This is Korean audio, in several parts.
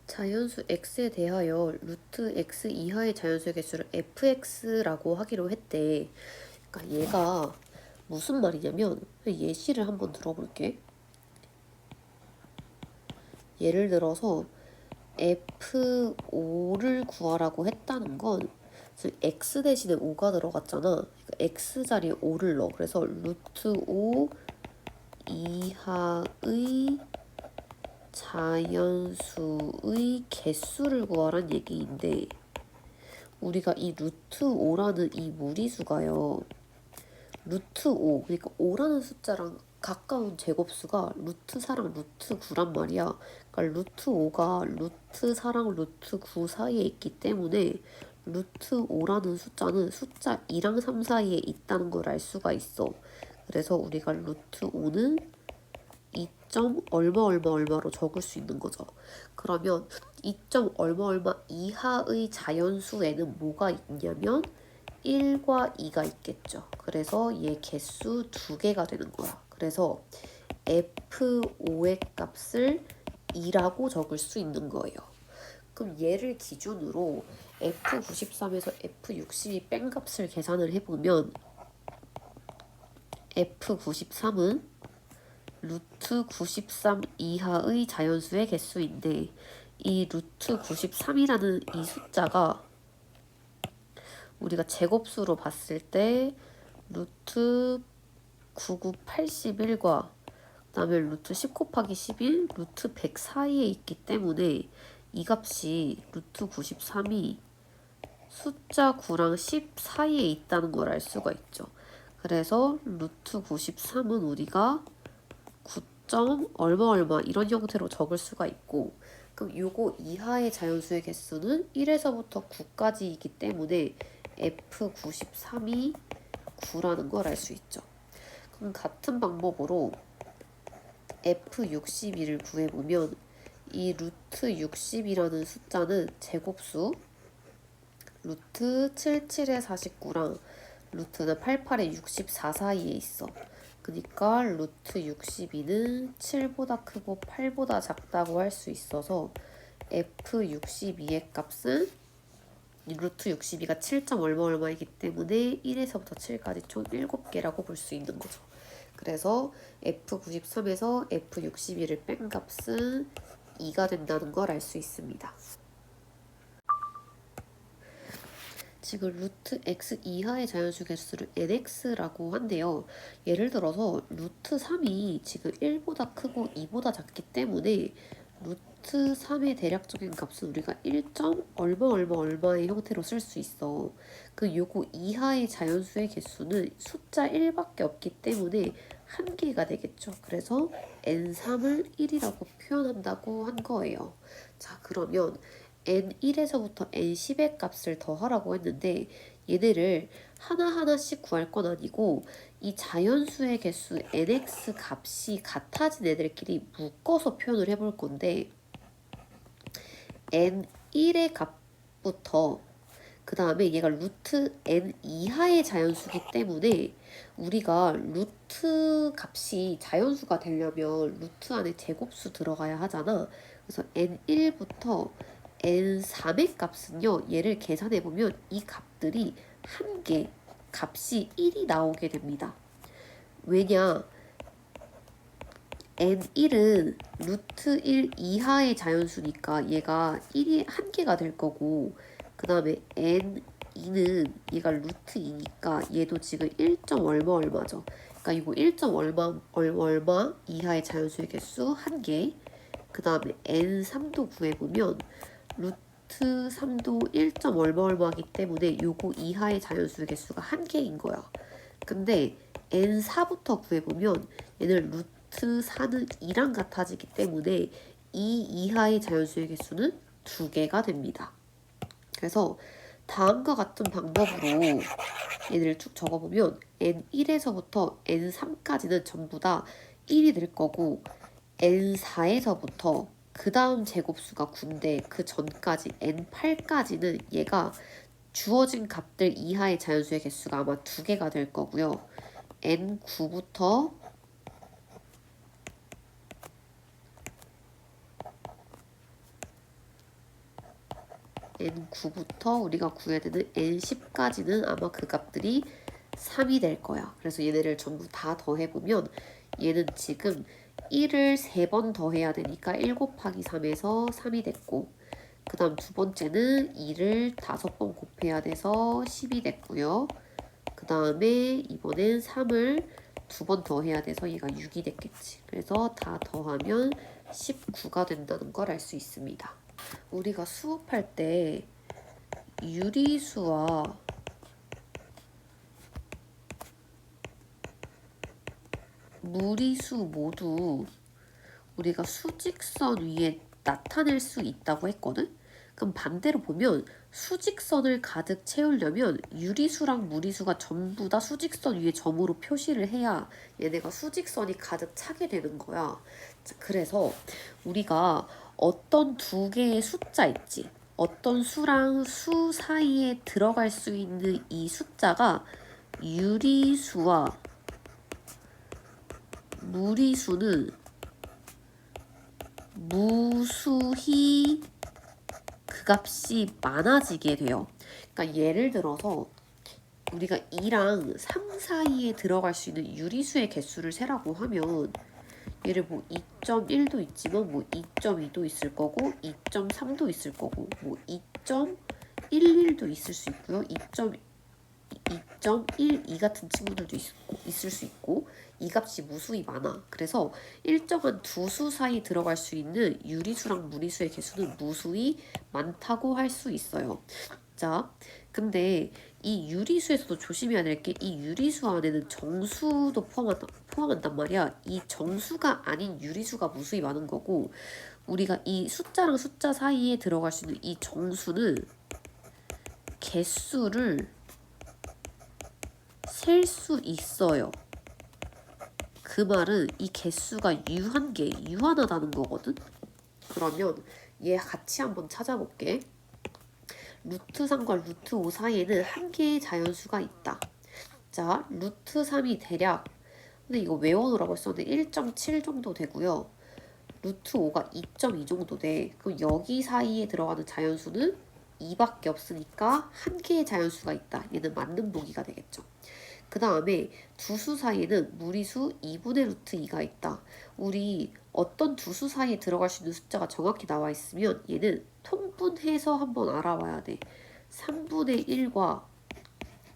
자연수 x에 대하여 루트 x 이하의 자연수의 개수를 fx라고 하기로 했대. 그러니까 얘가 무슨 말이냐면 예시를 한번 들어볼게. 예를 들어서 f5를 구하라고 했다는 건 x 대신에 5가 들어갔잖아. 그러니까 x 자리에 5를 넣어. 그래서 루트 5 이하의 자연수의 개수를 구하란 얘기인데, 우리가 이 루트 5라는 이 무리수가요, 루트 5, 그러니까 5라는 숫자랑 가까운 제곱수가 루트 4랑 루트 9란 말이야. 그러니까 루트 5가 루트 4랑 루트 9 사이에 있기 때문에 루트 5라는 숫자는 숫자 2랑 3 사이에 있다는 걸 알 수가 있어. 그래서 우리가 루트 5는 2점 얼마 얼마 얼마로 적을 수 있는 거죠. 그러면 2점 얼마 얼마 이하의 자연수에는 뭐가 있냐면 1과 2가 있겠죠. 그래서 얘 개수 2개가 되는 거야. 그래서 F5의 값을 2라고 적을 수 있는 거예요. 그럼 얘를 기준으로 F93에서 F62 뺀 값을 계산을 해보면 F93은 루트 93 이하의 자연수의 개수인데, 이 루트 93이라는 이 숫자가 우리가 제곱수로 봤을 때 루트 9981과 그 다음에 루트 10 곱하기 11, 루트 100 사이에 있기 때문에 이 값이 루트 93이 숫자 9랑 10 사이에 있다는 걸 알 수가 있죠. 그래서 루트 93은 우리가 9점 얼마 얼마 이런 형태로 적을 수가 있고, 그럼 요거 이하의 자연수의 개수는 1에서부터 9까지이기 때문에 F93이 9라는 걸 알 수 있죠. 그럼 같은 방법으로 F62를 구해보면 이 루트 60이라는 숫자는 제곱수 루트 77에 49랑 루트는 88에 64 사이에 있어. 그러니까 루트 62는 7보다 크고 8보다 작다고 할 수 있어서 F62의 값은 루트 62가 7점 얼마 얼마이기 때문에 1에서부터 7까지 총 7개라고 볼 수 있는 거죠. 그래서 F93에서 F62를 뺀 값은 2가 된다는 걸 알 수 있습니다. 지금 루트 x 이하의 자연수 개수를 nx라고 한대요. 예를 들어서 루트 3이 지금 1보다 크고 2보다 작기 때문에 루트 3의 대략적인 값은 우리가 1점 얼마 얼마 얼마의 형태로 쓸 수 있어. 그 요거 이하의 자연수의 개수는 숫자 1밖에 없기 때문에 한 개가 되겠죠. 그래서 n3을 1이라고 표현한다고 한 거예요. 자, 그러면 n1에서부터 n10의 값을 더하라고 했는데, 얘네를 하나하나씩 구할 건 아니고 이 자연수의 개수 nx 값이 같아진 애들끼리 묶어서 표현을 해볼 건데, n1의 값부터 그 다음에 얘가 루트 n 이하의 자연수기 때문에 우리가 루트 값이 자연수가 되려면 루트 안에 제곱수 들어가야 하잖아. 그래서 n1부터 n3의 값은요, 얘를 계산해보면 이 값들이 한 개 값이 1이 나오게 됩니다. 왜냐, n1은 루트 1 이하의 자연수니까 얘가 1이 한 개가 될 거고, 그 다음에 n2는 얘가 루트 2니까 얘도 지금 1점 얼마 얼마죠. 그러니까 이거 1점 얼마 얼마 얼마 이하의 자연수의 개수 한 개, 그 다음에 n3도 구해보면 루트 3도 1점 얼마 얼마이기 때문에 요거 이하의 자연수의 개수가 한 개인 거야. 근데 n4부터 구해보면 얘는 루트 4는 2랑 같아지기 때문에 이 이하의 자연수의 개수는 2개가 됩니다. 그래서 다음과 같은 방법으로 얘를 쭉 적어보면 n1에서부터 n3까지는 전부 다 1이 될 거고, n4에서부터 그 다음 제곱수가 9인데 그 전까지 n8까지는 얘가 주어진 값들 이하의 자연수의 개수가 아마 2개가 될 거고요. n9부터 n9부터 우리가 구해야 되는 n10까지는 아마 그 값들이 3이 될 거야. 그래서 얘네를 전부 다 더해보면 얘는 지금 1을 3번 더해야 되니까 1 곱하기 3에서 3이 됐고, 그 다음 두 번째는 2를 5번 곱해야 돼서 10이 됐고요. 그 다음에 이번엔 3을 2번 더해야 돼서 얘가 6이 됐겠지. 그래서 다 더하면 19가 된다는 걸 알 수 있습니다. 우리가 수업할 때 유리수와 무리수 모두 우리가 수직선 위에 나타낼 수 있다고 했거든? 그럼 반대로 보면 수직선을 가득 채우려면 유리수랑 무리수가 전부 다 수직선 위에 점으로 표시를 해야 얘네가 수직선이 가득 차게 되는 거야. 그래서 우리가 어떤 두 개의 숫자 있지? 어떤 수랑 수 사이에 들어갈 수 있는 이 숫자가 유리수와 무리수는 무수히 그 값이 많아지게 돼요. 그러니까 예를 들어서 우리가 2랑 3 사이에 들어갈 수 있는 유리수의 개수를 세라고 하면 얘를 뭐 2.1도 있지만 뭐 2.2도 있을 거고 2.3도 있을 거고 뭐 2.11도 있을 수 있고요. 2.12 같은 친구들도 있을 수 있고 이 값이 무수히 많아. 그래서 일정한 두 수 사이 들어갈 수 있는 유리수랑 무리수의 개수는 무수히 많다고 할 수 있어요. 자, 근데 이 유리수에서도 조심해야 될 게 이 유리수 안에는 정수도 포함한단 말이야. 이 정수가 아닌 유리수가 무수히 많은 거고 우리가 이 숫자랑 숫자 사이에 들어갈 수 있는 이 정수는 개수를 셀 수 있어요. 그 말은 이 개수가 유한하다는 거거든. 그러면 얘 같이 한번 찾아볼게. 루트 3과 루트 5 사이에는 한 개의 자연수가 있다. 자, 루트 3이 대략, 근데 이거 외워놓으라고 했었는데 1.7 정도 되고요. 루트 5가 2.2 정도 돼. 그럼 여기 사이에 들어가는 자연수는 2밖에 없으니까 한 개의 자연수가 있다. 얘는 맞는 보기가 되겠죠. 그 다음에 두 수 사이에는 무리수 2분의 루트 2가 있다. 우리 어떤 두 수 사이에 들어갈 수 있는 숫자가 정확히 나와 있으면 얘는 통분해서 한번 알아봐야 돼. 3분의 1과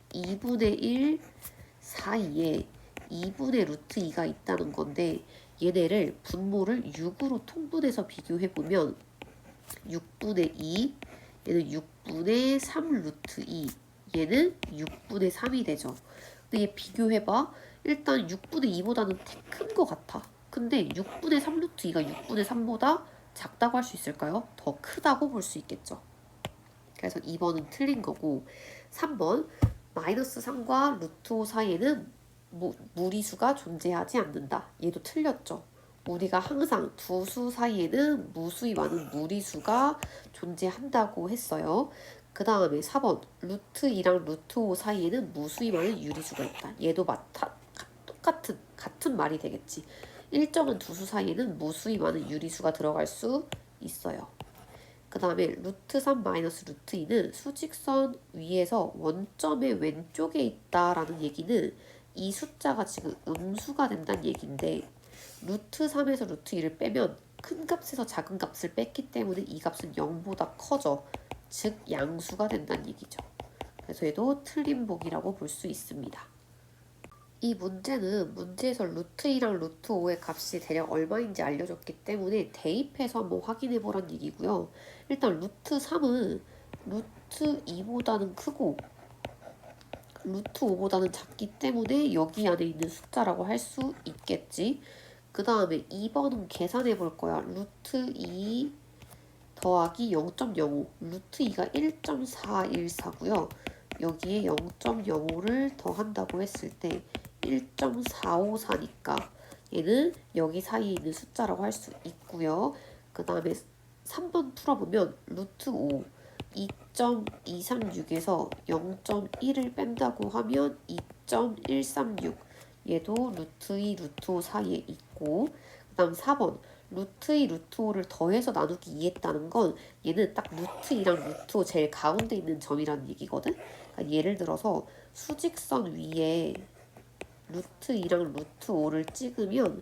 2분의 1 사이에 2분의 루트 2가 있다는 건데 얘네를 분모를 6으로 통분해서 비교해보면 6분의 2, 얘는 6분의 3 루트 2, 얘는 6분의 3이 되죠. 근데 얘 비교해봐. 일단 6분의 2보다는 큰 거 같아. 근데 6분의 3 루트 2가 6분의 3보다 작다고 할 수 있을까요? 더 크다고 볼 수 있겠죠. 그래서 2번은 틀린 거고 3번 마이너스 3과 루트 5 사이에는 무리수가 존재하지 않는다. 얘도 틀렸죠. 우리가 항상 두 수 사이에는 무수히 많은 무리수가 존재한다고 했어요. 그 다음에 4번 루트 2랑 루트 5 사이에는 무수히 많은 유리수가 있다. 얘도 같은 말이 되겠지. 일정한 두 수 사이에는 무수히 많은 유리수가 들어갈 수 있어요. 그 다음에 루트 3 마이너스 루트 2는 수직선 위에서 원점의 왼쪽에 있다라는 얘기는 이 숫자가 지금 음수가 된다는 얘기인데 루트 3에서 루트 2를 빼면 큰 값에서 작은 값을 뺐기 때문에 이 값은 0보다 커져. 즉 양수가 된다는 얘기죠. 그래서 얘도 틀린 보기라고 볼 수 있습니다. 이 문제는 문제에서 루트 2랑 루트 5의 값이 대략 얼마인지 알려줬기 때문에 대입해서 한번 확인해 보란 얘기고요. 일단 루트 3은 루트 2보다는 크고 루트 5보다는 작기 때문에 여기 안에 있는 숫자라고 할 수 있겠지. 그 다음에 2번은 계산해 볼 거야. 루트 2 더하기 0.05 루트 2가 1.414고요. 여기에 0.05를 더한다고 했을 때 1.454니까 얘는 여기 사이에 있는 숫자라고 할 수 있고요. 그 다음에 3번 풀어보면 루트 5 2.236에서 0.1을 뺀다고 하면 2.136 얘도 루트 2, 루트 5 사이에 있고 그 다음 4번 루트 2, 루트 5를 더해서 나누기 2했다는 건 얘는 딱 루트 2랑 루트 5 제일 가운데 있는 점이라는 얘기거든. 그러니까 예를 들어서 수직선 위에 루트 2랑 루트 5를 찍으면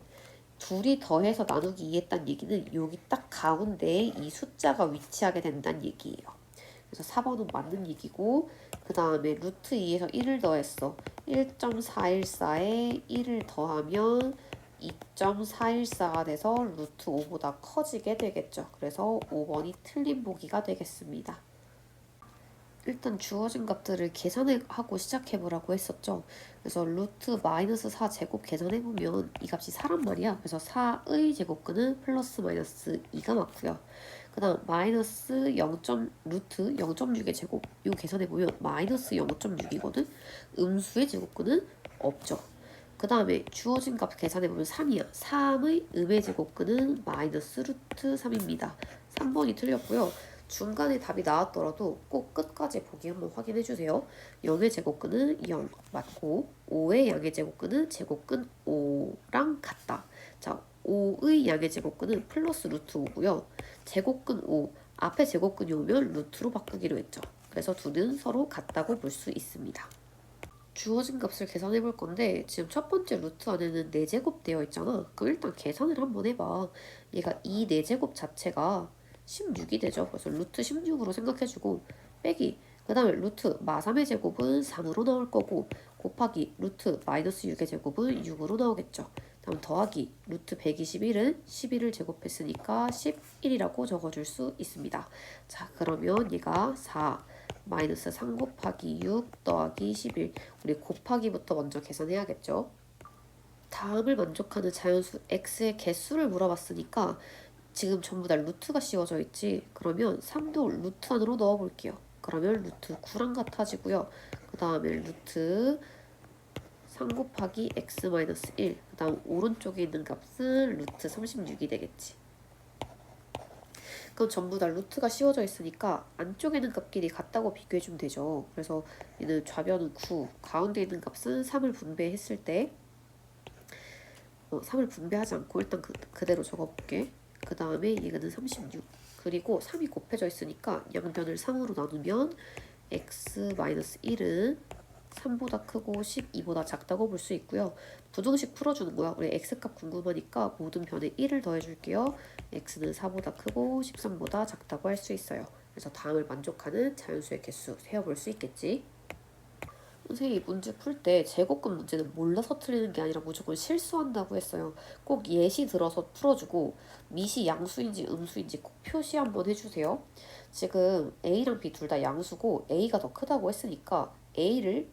둘이 더해서 나누기 2했다는 얘기는 여기 딱 가운데에 이 숫자가 위치하게 된다는 얘기예요. 그래서 4번은 맞는 얘기고, 그 다음에 루트 2에서 1을 더했어. 1.414에 1을 더하면 2.414가 돼서 루트 5보다 커지게 되겠죠. 그래서 5번이 틀린 보기가 되겠습니다. 일단 주어진 값들을 계산하고 시작해보라고 했었죠. 그래서 루트 마이너스 4 제곱 계산해보면 이 값이 4란 말이야. 그래서 4의 제곱근은 플러스 마이너스 2가 맞고요. 그 다음 마이너스 0. 루트 0.6의 제곱 이거 계산해보면 마이너스 0.6이거든. 음수의 제곱근은 없죠. 그 다음에 주어진 값 계산해보면 3이야. 3의 음의 제곱근은 마이너스 루트 3입니다. 3번이 틀렸고요. 중간에 답이 나왔더라도 꼭 끝까지 보기 한번 확인해 주세요. 0의 제곱근은 0 맞고 5의 양의 제곱근은 제곱근 5랑 같다. 자, 5의 양의 제곱근은 플러스 루트 5고요. 제곱근 5, 앞에 제곱근이 오면 루트로 바꾸기로 했죠. 그래서 둘은 서로 같다고 볼 수 있습니다. 주어진 값을 계산해 볼 건데 지금 첫 번째 루트 안에는 4제곱 되어 있잖아. 그럼 일단 계산을 한번 해봐. 얘가 이 4제곱 자체가 16이 되죠. 그래서 루트 16으로 생각해주고 빼기 그 다음에 루트 마3의 제곱은 3으로 나올 거고 곱하기 루트 마이너스 6의 제곱은 6으로 나오겠죠. 다음 더하기 루트 121은 11을 제곱했으니까 11이라고 적어줄 수 있습니다. 자, 그러면 얘가 4 마이너스 3 곱하기 6 더하기 11 우리 곱하기부터 먼저 계산해야겠죠. 다음을 만족하는 자연수 x의 개수를 물어봤으니까 지금 전부 다 루트가 씌워져 있지. 그러면 3도 루트 안으로 넣어볼게요. 그러면 루트 9랑 같아지고요. 그 다음에 루트 3 곱하기 x 마이너스 1. 그 다음 오른쪽에 있는 값은 루트 36이 되겠지. 그럼 전부 다 루트가 씌워져 있으니까 안쪽에 있는 값끼리 같다고 비교해주면 되죠. 그래서 얘는 좌변은 9, 가운데 있는 값은 3을 분배했을 때 3을 분배하지 않고 일단 그대로 적어볼게. 그 다음에 얘는 36 그리고 3이 곱해져 있으니까 양변을 3으로 나누면 x-1은 3보다 크고 12보다 작다고 볼 수 있고요. 부등식 풀어주는 거야. 우리 x값 궁금하니까 모든 변에 1을 더해줄게요. x는 4보다 크고 13보다 작다고 할 수 있어요. 그래서 다음을 만족하는 자연수의 개수 세어볼 수 있겠지. 선생님이 문제 풀 때 제곱근 문제는 몰라서 틀리는 게 아니라 무조건 실수한다고 했어요. 꼭 예시 들어서 풀어주고 미시 양수인지 음수인지 꼭 표시 한번 해주세요. 지금 A랑 B 둘 다 양수고 A가 더 크다고 했으니까 A를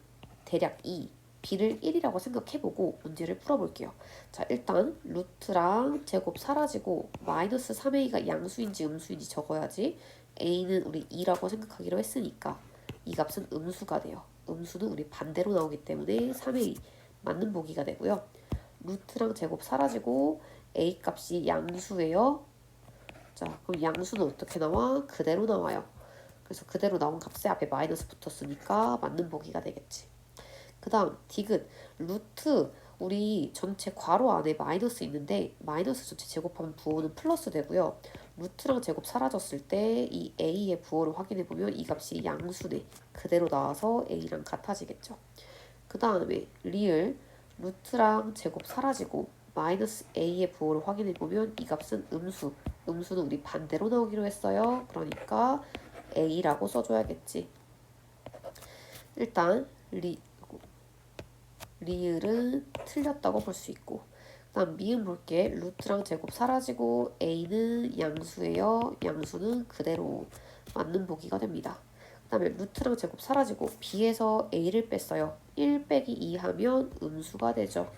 대략 2, B를 1이라고 생각해보고 문제를 풀어볼게요. 자, 일단 루트랑 제곱 사라지고 마이너스 3A가 양수인지 음수인지 적어야지. A는 우리 2라고 생각하기로 했으니까 이 값은 음수가 돼요. 음수는 우리 반대로 나오기 때문에 3의 맞는 보기가 되고요. 루트랑 제곱 사라지고 a 값이 양수예요. 자, 그럼 양수는 어떻게 나와? 그대로 나와요. 그래서 그대로 나온 값에 앞에 마이너스 붙었으니까 맞는 보기가 되겠지. 그 다음 디귿 루트 우리 전체 괄호 안에 마이너스 있는데 마이너스 전체 제곱하면 부호는 플러스 되고요. 루트랑 제곱 사라졌을 때 이 a의 부호를 확인해보면 이 값이 양수네. 그대로 나와서 a랑 같아지겠죠. 그 다음에 리을 루트랑 제곱 사라지고 마이너스 a의 부호를 확인해보면 이 값은 음수. 음수는 우리 반대로 나오기로 했어요. 그러니까 a라고 써줘야겠지. 일단 리을은 틀렸다고 볼 수 있고 다음 미음 볼게. 루트랑 제곱 사라지고 a는 양수예요. 양수는 그대로 맞는 보기가 됩니다. 그 다음에 루트랑 제곱 사라지고 b에서 a를 뺐어요. 1 빼기 2 하면 음수가 되죠.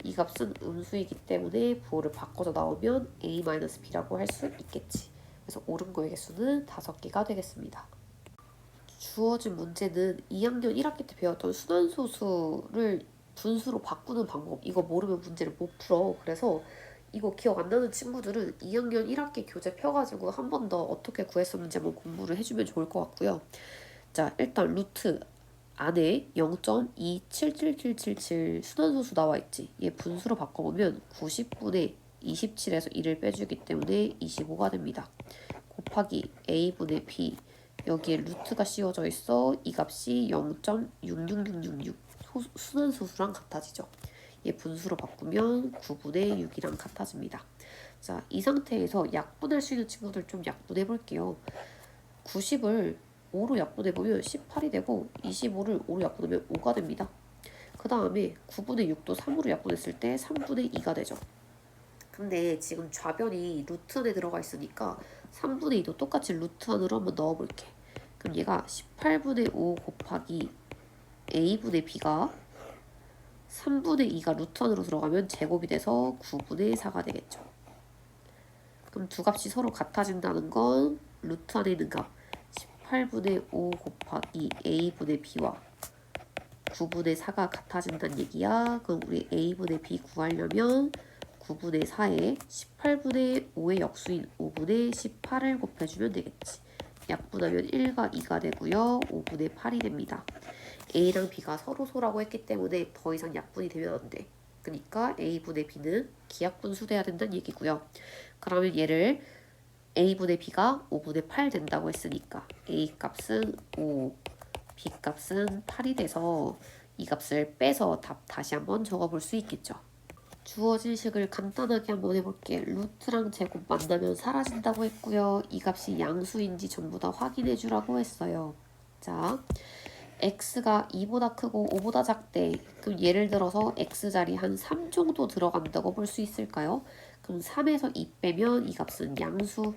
이 값은 음수이기 때문에 부호를 바꿔서 나오면 a-b라고 할 수 있겠지. 그래서 옳은 거의 개수는 5개가 되겠습니다. 주어진 문제는 2학년 1학기 때 배웠던 순환소수를 분수로 바꾸는 방법 이거 모르면 문제를 못 풀어. 그래서 이거 기억 안 나는 친구들은 2학년 1학기 교재 펴가지고 한 번 더 어떻게 구했었는지 한번 공부를 해주면 좋을 것 같고요. 자, 일단 루트 안에 0.2777777 순환소수 나와 있지. 얘 분수로 바꿔보면 90분의 27에서 1을 빼주기 때문에 25가 됩니다. 곱하기 a분의 b, 여기에 루트가 씌워져 있어. 이 값이 0.66666 순환소수랑 같아지죠. 얘 분수로 바꾸면 9분의 6이랑 같아집니다. 자, 이 상태에서 약분할 수 있는 친구들 좀 약분해 볼게요. 90을 5로 약분해보면 18이 되고 25를 5로 약분하면 5가 됩니다. 그 다음에 9분의 6도 3으로 약분했을 때 3분의 2가 되죠. 근데 지금 좌변이 루트 안에 들어가 있으니까 3분의 2도 똑같이 루트 안으로 한번 넣어볼게. 그럼 얘가 18분의 5 곱하기 a분의 b가 3분의 2가 루트 안으로 들어가면 제곱이 돼서 9분의 4가 되겠죠. 그럼 두 값이 서로 같아진다는 건 루트 안에 있는 값 18분의 5 곱하기 a분의 b와 9분의 4가 같아진다는 얘기야. 그럼 우리 a분의 b 구하려면 9분의 4에 18분의 5의 역수인 5분의 18을 곱해주면 되겠지. 약분하면 1과 2가 되고요. 5분의 8이 됩니다. a랑 b가 서로소라고 했기 때문에 더 이상 약분이 되면 안 돼. 그러니까 a분의 b는 기약분수 돼야 된다는 얘기고요. 그러면 얘를 a분의 b가 5분의 8 된다고 했으니까 a 값은 5, b 값은 8이 돼서 이 값을 빼서 답 다시 한번 적어볼 수 있겠죠. 주어진 식을 간단하게 한번 해볼게. 루트랑 제곱 만나면 사라진다고 했고요. 이 값이 양수인지 전부 다 확인해 주라고 했어요. 자, x가 2보다 크고 5보다 작대. 그럼 예를 들어서 x자리 한 3 정도 들어간다고 볼 수 있을까요? 그럼 3에서 2 빼면 이 값은 양수.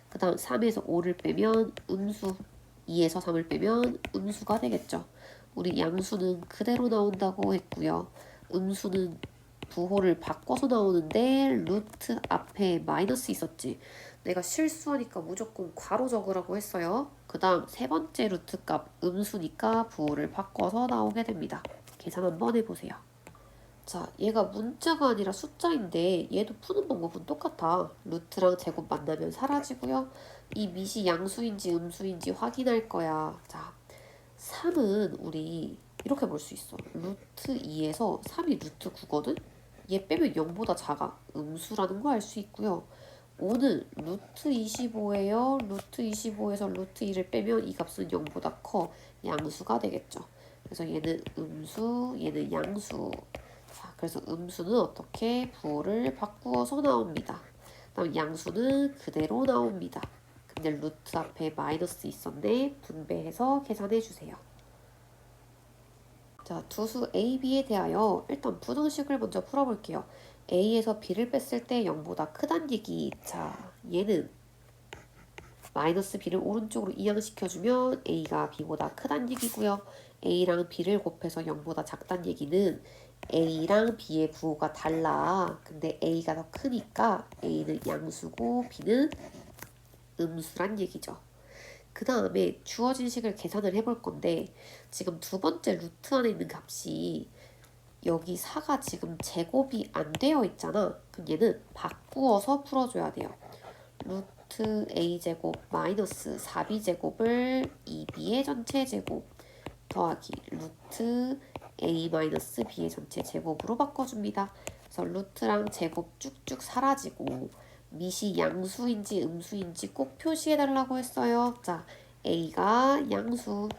그 다음 3에서 5를 빼면 음수. 2에서 3을 빼면 음수가 되겠죠. 우리 양수는 그대로 나온다고 했고요. 음수는 부호를 바꿔서 나오는데 루트 앞에 마이너스 있었지. 내가 실수하니까 무조건 괄호 적으라고 했어요. 그 다음 세 번째 루트 값 음수니까 부호를 바꿔서 나오게 됩니다. 계산 한번 해보세요. 자, 얘가 문자가 아니라 숫자인데 얘도 푸는 방법은 똑같아. 루트랑 제곱 만나면 사라지고요. 이 밑이 양수인지 음수인지 확인할 거야. 자, 3은 우리 이렇게 볼 수 있어. 루트 2에서 3이 루트 9거든? 얘 빼면 0보다 작아. 음수라는 거 알 수 있고요. 5는 루트 25예요. 루트 25에서 루트 2를 빼면 이 값은 0보다 커. 양수가 되겠죠. 그래서 얘는 음수, 얘는 양수. 자, 그래서 음수는 어떻게 부호를 바꾸어서 나옵니다. 그다음 양수는 그대로 나옵니다. 근데 루트 앞에 마이너스 있었네. 분배해서 계산해 주세요. 자, 두수 A, B에 대하여 일단 부등식을 먼저 풀어볼게요. A에서 B를 뺐을 때 0보다 크단 얘기. 자, 얘는 마이너스 B를 오른쪽으로 이항시켜주면 A가 B보다 크단 얘기고요. A랑 B를 곱해서 0보다 작단 얘기는 A랑 B의 부호가 달라. 근데 A가 더 크니까 A는 양수고 B는 음수란 얘기죠. 그 다음에 주어진 식을 계산을 해볼 건데 지금 두 번째 루트 안에 있는 값이 여기 4가 지금 제곱이 안 되어 있잖아. 그럼 얘는 바꾸어서 풀어줘야 돼요. 루트 a제곱 마이너스 4b제곱을 2b의 전체 제곱 더하기 루트 a 마이너스 b의 전체 제곱으로 바꿔줍니다. 그래서 루트랑 제곱 쭉쭉 사라지고 밑이 양수인지 음수인지 꼭 표시해달라고 했어요. 자, a가 양수,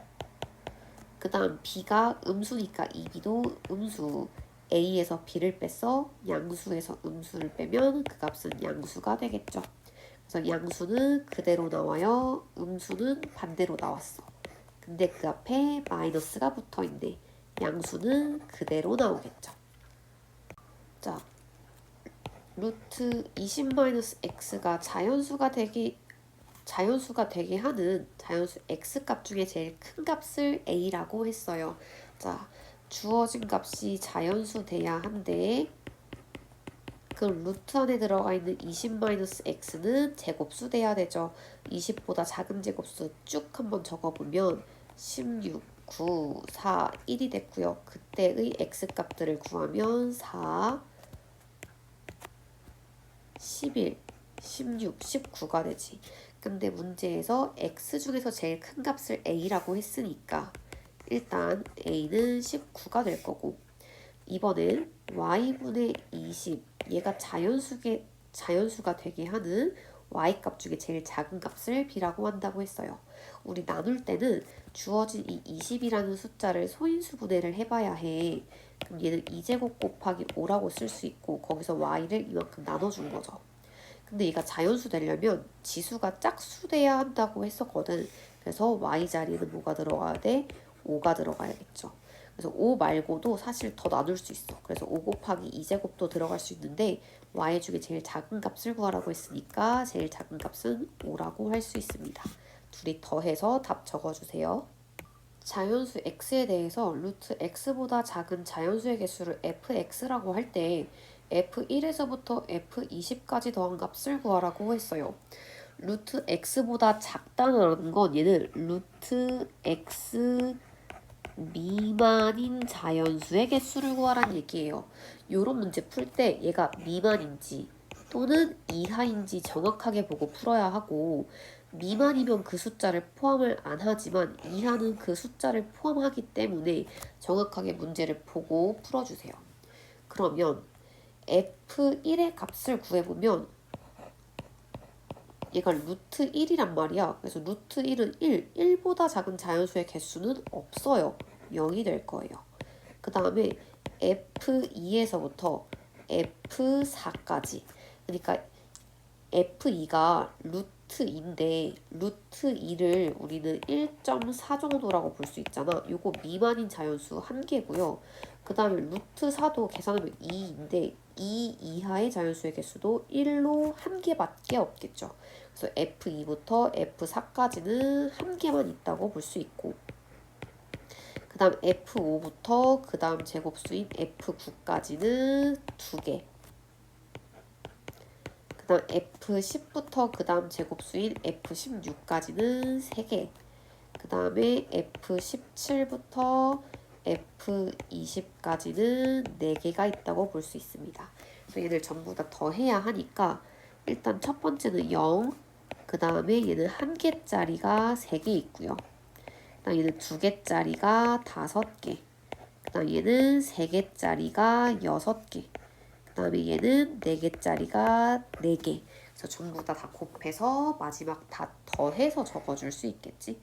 그 다음 b가 음수니까 이 b도 음수. a에서 b를 뺐어. 양수에서 음수를 빼면 그 값은 양수가 되겠죠. 그래서 양수는 그대로 나와요. 음수는 반대로 나왔어. 근데 그 앞에 마이너스가 붙어있네. 양수는 그대로 나오겠죠. 자, 루트 20-x가 자연수가 되게 하는 자연수 x값 중에 제일 큰 값을 a라고 했어요. 자, 주어진 값이 자연수 돼야 한데 그럼 루트 안에 들어가 있는 20-x는 제곱수 돼야 되죠. 20보다 작은 제곱수 쭉 한번 적어보면 16, 9, 4, 1이 됐고요. 그때의 x값들을 구하면 4, 11, 16, 19가 되지. 근데 문제에서 x 중에서 제일 큰 값을 a라고 했으니까 일단 a는 19가 될 거고 이번엔 y분의 20 얘가 자연수가 되게 하는 y값 중에 제일 작은 값을 b라고 한다고 했어요. 우리 나눌 때는 주어진 이 20이라는 숫자를 소인수분해를 해봐야 해. 그럼 얘는 2제곱 곱하기 5라고 쓸 수 있고 거기서 y를 이만큼 나눠준 거죠. 근데 얘가 자연수 되려면 지수가 짝수 돼야 한다고 했었거든. 그래서 y 자리에는 뭐가 들어가야 돼? 5가 들어가야겠죠. 그래서 5 말고도 사실 더 나눌 수 있어. 그래서 5 곱하기 2제곱도 들어갈 수 있는데 y 중에 제일 작은 값을 구하라고 했으니까 제일 작은 값은 5라고 할 수 있습니다. 둘이 더해서 답 적어주세요. 자연수 x에 대해서 루트 x보다 작은 자연수의 개수를 fx라고 할 때 f1에서부터 f20까지 더한 값을 구하라고 했어요. 루트 x보다 작다는 건 얘는 루트 x 미만인 자연수의 개수를 구하라는 얘기예요. 요런 문제 풀 때 얘가 미만인지 또는 이하인지 정확하게 보고 풀어야 하고 미만이면 그 숫자를 포함을 안 하지만 이하는 그 숫자를 포함하기 때문에 정확하게 문제를 보고 풀어주세요. 그러면 f1의 값을 구해보면 얘가 루트 1이란 말이야. 그래서 루트 1은 1보다 작은 자연수의 개수는 없어요. 0이 될 거예요. 그 다음에 F2에서부터 F4까지. 그러니까 F2가 루트2인데 루트 2를 우리는 1.4 정도라고 볼 수 있잖아. 요거 미만인 자연수 한 개고요. 그 다음에 루트 4도 계산하면 2인데 2 이하의 자연수의 개수도 1로 한 개밖에 없겠죠. 그래서 F2부터 F4까지는 한 개만 있다고 볼 수 있고 그 다음 F5부터 그 다음 제곱수인 F9까지는 두 개 그 다음 F10부터 그 다음 제곱수인 F16까지는 세 개 그 다음에 F17부터 F20까지는 4개가 있다고 볼 수 있습니다. 그래서 얘를 전부 다 더해야 하니까 일단 첫 번째는 0, 그 다음에 얘는 한 개짜리가 3개 있고요. 그 다음 얘는 2개짜리가 5개, 그 다음 얘는 3개짜리가 6개, 그 다음에 얘는 4개짜리가 4개. 그래서 전부 다 곱해서 마지막 다 더해서 적어줄 수 있겠지.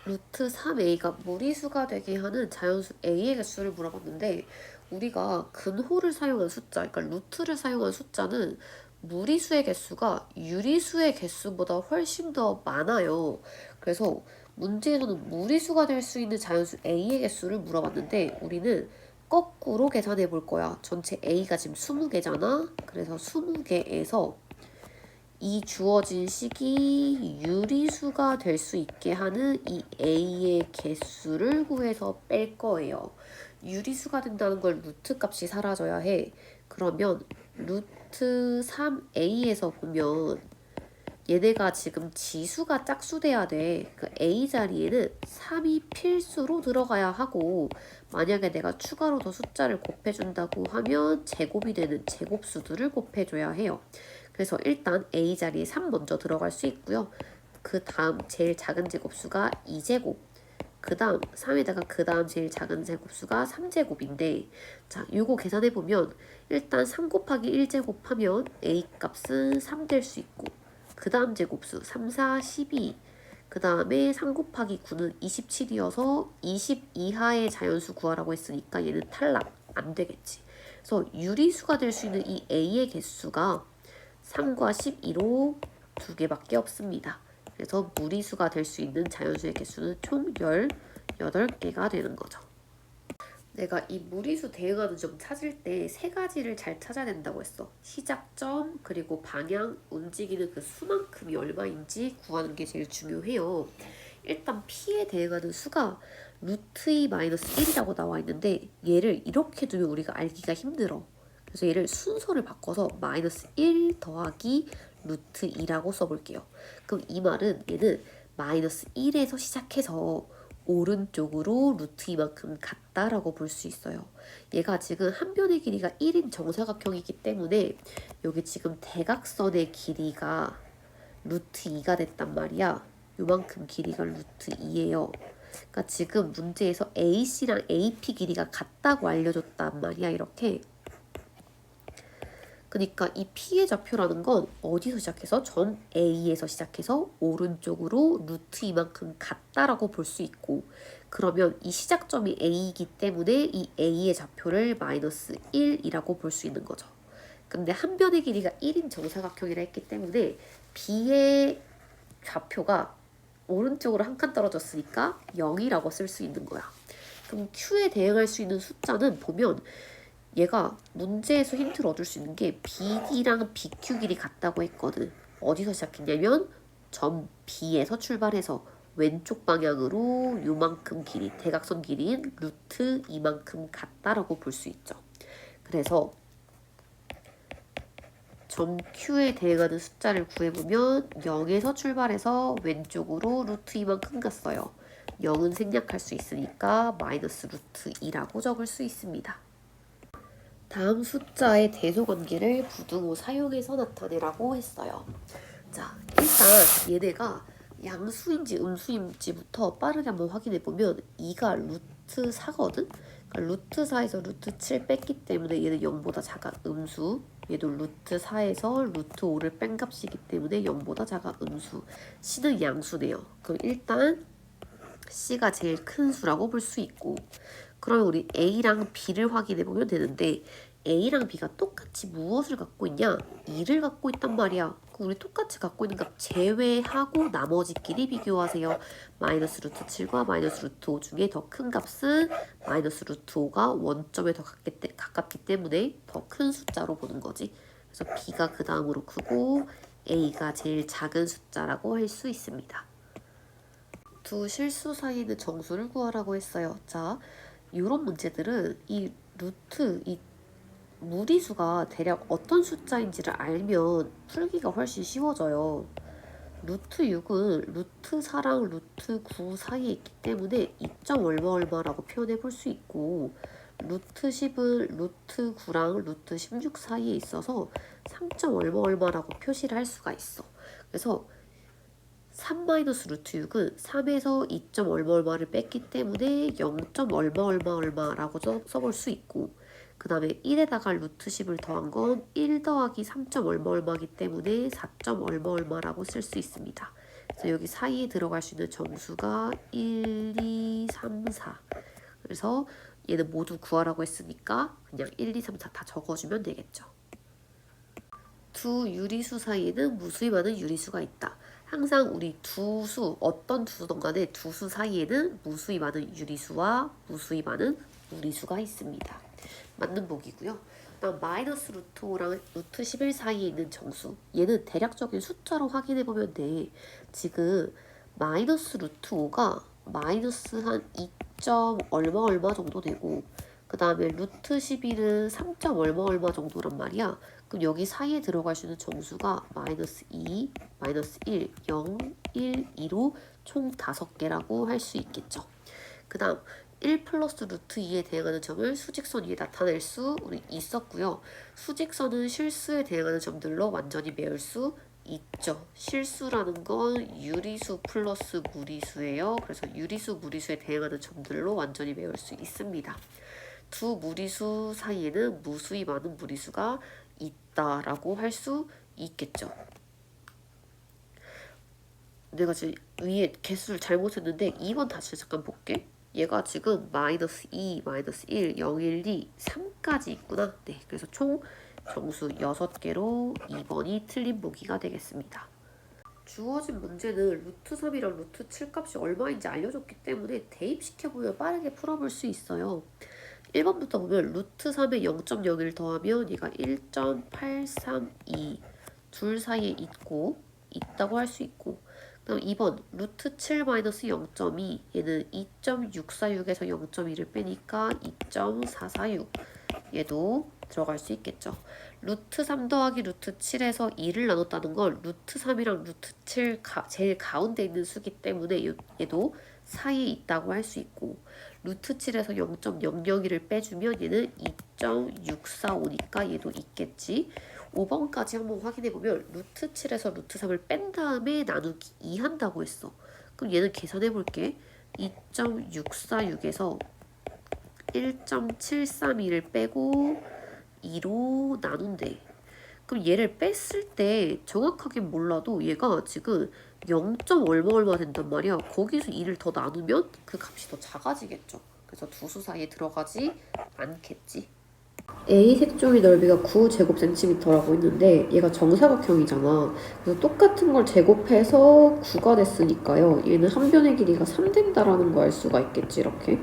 루트 3a가 무리수가 되게 하는 자연수 a의 개수를 물어봤는데 우리가 근호를 사용한 숫자, 그러니까 루트를 사용한 숫자는 무리수의 개수가 유리수의 개수보다 훨씬 더 많아요. 그래서 문제에서는 무리수가 될 수 있는 자연수 a의 개수를 물어봤는데 우리는 거꾸로 계산해 볼 거야. 전체 a가 지금 20개잖아. 그래서 20개에서 이 주어진 식이 유리수가 될 수 있게 하는 이 a의 개수를 구해서 뺄 거예요. 유리수가 된다는 걸 루트 값이 사라져야 해. 그러면 루트 3a에서 보면 얘네가 지금 지수가 짝수 돼야 돼. 그 a 자리에는 3이 필수로 들어가야 하고 만약에 내가 추가로 더 숫자를 곱해준다고 하면 제곱이 되는 제곱수들을 곱해줘야 해요. 그래서 일단 a 자리에 3 먼저 들어갈 수 있고요. 그 다음 제일 작은 제곱수가 2제곱. 그 다음 3에다가 그 다음 제일 작은 제곱수가 3제곱인데 자 요거 계산해보면 일단 3 곱하기 1제곱 하면 a 값은 3 될 수 있고 그 다음 제곱수 3, 4, 12 그 다음에 3 곱하기 9는 27이어서 20 이하의 자연수 구하라고 했으니까 얘는 탈락 안 되겠지. 그래서 유리수가 될 수 있는 이 a의 개수가 3과 12로 2개밖에 없습니다. 그래서 무리수가 될 수 있는 자연수의 개수는 총 18개가 되는 거죠. 내가 이 무리수 대응하는 점 찾을 때 3가지를 잘 찾아야 된다고 했어. 시작점, 그리고 방향, 움직이는 그 수만큼이 얼마인지 구하는 게 제일 중요해요. 일단 P에 대응하는 수가 루트 2 마이너스 1이라고 나와 있는데 얘를 이렇게 두면 우리가 알기가 힘들어. 그래서 얘를 순서를 바꿔서 마이너스 1 더하기 루트 2라고 써볼게요. 그럼 이 말은 얘는 마이너스 1에서 시작해서 오른쪽으로 루트 2만큼 같다라고 볼 수 있어요. 얘가 지금 한 변의 길이가 1인 정사각형이기 때문에 여기 지금 대각선의 길이가 루트 2가 됐단 말이야. 요만큼 길이가 루트 2예요. 그러니까 지금 문제에서 AC랑 AP 길이가 같다고 알려줬단 말이야, 이렇게. 그러니까 이 P의 좌표라는 건 어디서 시작해서 점 A에서 시작해서 오른쪽으로 루트 이만큼 같다라고 볼 수 있고, 그러면 이 시작점이 A이기 때문에 이 A의 좌표를 마이너스 1이라고 볼 수 있는 거죠. 근데 한 변의 길이가 1인 정사각형이라 했기 때문에 B의 좌표가 오른쪽으로 한 칸 떨어졌으니까 0이라고 쓸 수 있는 거야. 그럼 Q에 대응할 수 있는 숫자는 보면 얘가 문제에서 힌트를 얻을 수 있는 게 BD랑 BQ 길이 같다고 했거든. 어디서 시작했냐면 점 B에서 출발해서 왼쪽 방향으로 요만큼 길이, 대각선 길이인 루트 이만큼 같다라고 볼 수 있죠. 그래서 점 Q에 대응하는 숫자를 구해보면 0에서 출발해서 왼쪽으로 루트 이만큼 갔어요. 0은 생략할 수 있으니까 마이너스 루트 2라고 적을 수 있습니다. 다음 숫자의 대소관계를 부등호 사용해서 나타내라고 했어요. 자, 일단 얘네가 양수인지 음수인지부터 빠르게 한번 확인해보면 2가 루트 4거든? 그러니까 루트 4에서 루트 7 뺐기 때문에 얘는 0보다 작아 음수. 얘도 루트 4에서 루트 5를 뺀 값이기 때문에 0보다 작아 음수. C는 양수네요. 그럼 일단 C가 제일 큰 수라고 볼 수 있고, 그러면 우리 A랑 B를 확인해 보면 되는데 A랑 B가 똑같이 무엇을 갖고 있냐? 2를 갖고 있단 말이야. 우리 똑같이 갖고 있는 값 제외하고 나머지끼리 비교하세요. 마이너스 루트 7과 마이너스 루트 5 중에 더 큰 값은 마이너스 루트 5가 원점에 더 가깝기 때문에 더 큰 숫자로 보는 거지. 그래서 B가 그 다음으로 크고 A가 제일 작은 숫자라고 할 수 있습니다. 두 실수 사이에 있는 정수를 구하라고 했어요. 자, 이런 문제들은 이 루트, 이 무리수가 대략 어떤 숫자인지를 알면 풀기가 훨씬 쉬워져요. 루트 6은 루트 4랑 루트 9 사이에 있기 때문에 2점 얼마라고 표현해 볼 수 있고, 루트 10은 루트 9랑 루트 16 사이에 있어서 3점 얼마라고 표시를 할 수가 있어. 그래서 3 마이너스 루트 6은 3에서 2점 얼마를 뺐기 때문에 0점 얼마라고 써볼 수 있고, 그 다음에 1에다가 루트 10을 더한 건 1 더하기 3점 얼마이기 때문에 4점 얼마라고 쓸 수 있습니다. 그래서 여기 사이에 들어갈 수 있는 정수가 1, 2, 3, 4. 그래서 얘는 모두 구하라고 했으니까 그냥 1, 2, 3, 4 다 적어주면 되겠죠. 두 유리수 사이에는 무수히 많은 유리수가 있다. 항상 우리 두 수, 어떤 두 수든 간에 두 수 사이에는 무수히 많은 유리수와 무수히 많은 무리수가 있습니다. 맞는 보기고요. 다음 마이너스 루트 5랑 루트 11 사이에 있는 정수. 얘는 대략적인 숫자로 확인해 보면 돼. 지금 마이너스 루트 5가 마이너스 한 2점 얼마 정도 되고, 그 다음에 루트 11은 3점 얼마 정도란 말이야. 그럼 여기 사이에 들어갈 수 있는 정수가 마이너스 2, 마이너스 1, 0, 1, 2로 총 5개라고 할 수 있겠죠. 그 다음 1 플러스 루트 2에 대응하는 점을 수직선 위에 나타낼 수 우리 있었고요. 수직선은 실수에 대응하는 점들로 완전히 메울 수 있죠. 실수라는 건 유리수 플러스 무리수예요. 그래서 유리수, 무리수에 대응하는 점들로 완전히 메울 수 있습니다. 두 무리수 사이에는 무수히 많은 무리수가 있다라고 할 수 있겠죠. 내가 지금 위에 개수를 잘못했는데 2번 다시 잠깐 볼게. 얘가 지금 마이너스 2, 마이너스 1, 0, 1, 2, 3까지 있구나. 네, 그래서 총 정수 6개로 2번이 틀린 보기가 되겠습니다. 주어진 문제는 루트 3이랑 루트 7 값이 얼마인지 알려줬기 때문에 대입시켜보면 빠르게 풀어볼 수 있어요. 1번부터 보면 루트 3에 0.01 더하면 얘가 1.832 둘 사이에 있다고 할 수 있고, 그다음 2번 루트 7 마이너스 0.2 얘는 2.646에서 0.2를 빼니까 2.446 얘도 들어갈 수 있겠죠. 루트 3 더하기 루트 7에서 2를 나눴다는 건 루트 3이랑 루트 7 제일 가운데 있는 수기 때문에 얘도 사이에 있다고 할 수 있고, 루트 7에서 0.001을 빼주면 얘는 2.645니까 얘도 있겠지. 5번까지 한번 확인해보면 루트 7에서 루트 3을 뺀 다음에 나누기 2 한다고 했어. 그럼 얘는 계산해볼게. 2.646에서 1.732를 빼고 2로 나눈대. 그럼 얘를 뺐을 때 정확하게 몰라도 얘가 지금 0. 얼마 된단 말이야. 거기서 2를 더 나누면 그 값이 더 작아지겠죠. 그래서 두 수 사이에 들어가지 않겠지. A 색종이 넓이가 9제곱센티미터라고 했는데 얘가 정사각형이잖아. 그래서 똑같은 걸 제곱해서 9가 됐으니까요. 얘는 한 변의 길이가 3 된다라는 거 알 수가 있겠지, 이렇게.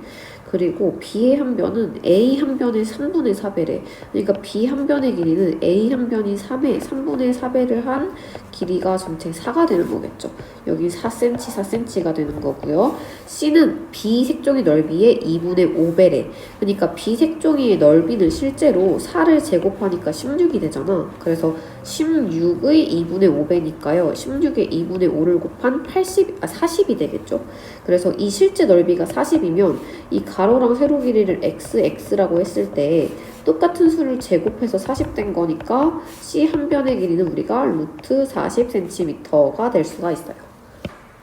그리고 B의 한 변은 A 한 변의 3분의 4배래. 그러니까 B 한 변의 길이는 A 한 변이 3의 3분의 4배를 한 길이가 전체 4가 되는 거겠죠. 여기 4cm, 4cm가 되는 거고요. C는 B 색종이 넓이의 2분의 5배래. 그러니까 B 색종이의 넓이는 실제로 4를 제곱하니까 16이 되잖아. 그래서 16의 2분의 5배니까요. 16의 2분의 5를 곱한 40이 되겠죠. 그래서 이 실제 넓이가 40이면 이 가로랑 세로 길이를 x라고 했을 때 똑같은 수를 제곱해서 40 된 거니까 C 한 변의 길이는 우리가 루트 40cm가 될 수가 있어요.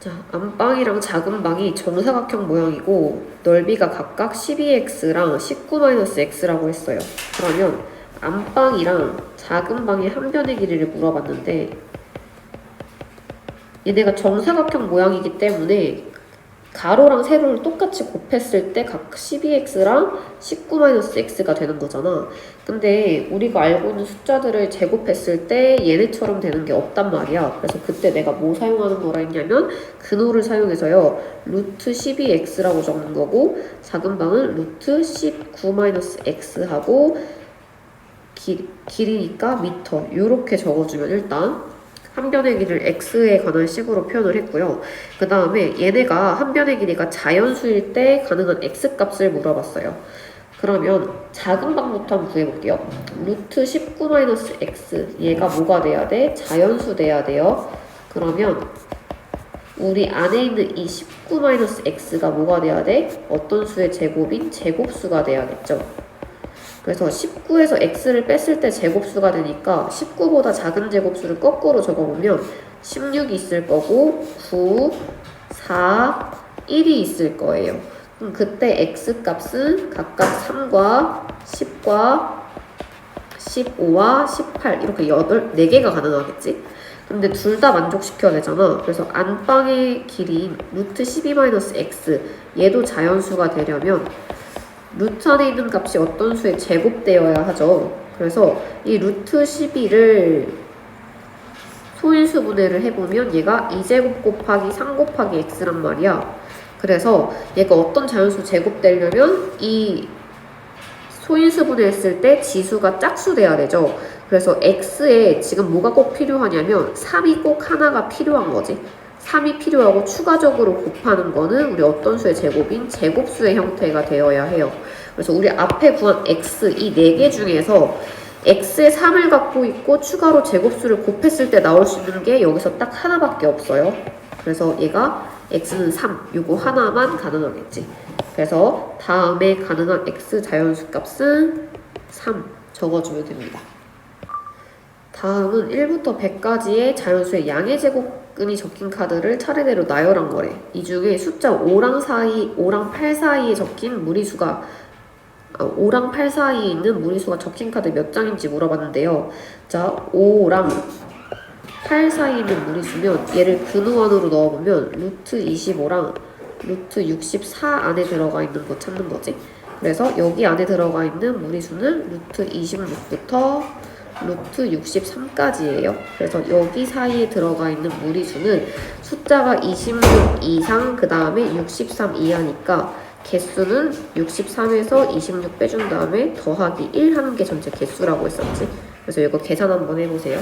자, 안방이랑 작은 방이 정사각형 모양이고 넓이가 각각 12x랑 19-x라고 했어요. 그러면 안방이랑 작은 방의 한 변의 길이를 물어봤는데 얘네가 정사각형 모양이기 때문에 가로랑 세로를 똑같이 곱했을 때 각 12x랑 19-x가 되는 거잖아. 근데 우리가 알고 있는 숫자들을 제곱했을 때 얘네처럼 되는 게 없단 말이야. 그래서 그때 내가 뭐 사용하는 거라 했냐면 근호를 사용해서요. 루트 12x라고 적는 거고 작은 방은 루트 19-x하고 길이니까 미터 이렇게 적어주면 일단 한 변의 길이를 x에 관한 식으로 표현을 했고요. 그 다음에 얘네가 한 변의 길이가 자연수일 때 가능한 x값을 물어봤어요. 그러면 작은 방부터 한번 구해볼게요. 루트 19-x 얘가 뭐가 돼야 돼? 자연수 돼야 돼요. 그러면 우리 안에 있는 이 19-x가 뭐가 돼야 돼? 어떤 수의 제곱인 제곱수가 돼야겠죠. 그래서 19에서 x를 뺐을 때 제곱수가 되니까 19보다 작은 제곱수를 거꾸로 적어보면 16이 있을 거고 9, 4, 1이 있을 거예요. 그럼 그때 x값은 각각 3과 10과 15와 18 이렇게 4개가 가능하겠지? 근데 둘 다 만족시켜야 되잖아. 그래서 안방의 길이인 루트 12-x 얘도 자연수가 되려면 루트 안에 있는 값이 어떤 수에 제곱되어야 하죠. 그래서 이 루트 12를 소인수 분해를 해보면 얘가 2제곱 곱하기 3 곱하기 x란 말이야. 그래서 얘가 어떤 자연수 제곱되려면 이 소인수 분해했을 때 지수가 짝수 돼야 되죠. 그래서 x에 지금 뭐가 꼭 필요하냐면 3이 꼭 하나가 필요한 거지. 3이 필요하고 추가적으로 곱하는 거는 우리 어떤 수의 제곱인 제곱수의 형태가 되어야 해요. 그래서 우리 앞에 구한 x 이 4개 중에서 x에 3을 갖고 있고 추가로 제곱수를 곱했을 때 나올 수 있는 게 여기서 딱 하나밖에 없어요. 그래서 얘가 x는 3, 요거 하나만 가능하겠지. 그래서 다음에 가능한 x 자연수 값은 3 적어주면 됩니다. 다음은 1부터 100까지의 자연수의 양의 제곱근이 적힌 카드를 차례대로 나열한 거래. 이 중에 숫자 5랑 8 사이에 적힌 무리수가 5랑 8 사이에 있는 무리수가 적힌 카드 몇 장인지 물어봤는데요. 자, 5랑 8 사이에 있는 무리수면 얘를 근호 안으로 넣어보면 루트 25랑 루트 64 안에 들어가 있는 거 찾는 거지. 그래서 여기 안에 들어가 있는 무리수는 루트 26부터 루트 63까지예요. 그래서 여기 사이에 들어가 있는 무리수는 숫자가 26 이상 그 다음에 63 이하니까 개수는 63에서 26 빼준 다음에 더하기 1 하는 게 전체 개수라고 했었지. 그래서 이거 계산 한번 해보세요.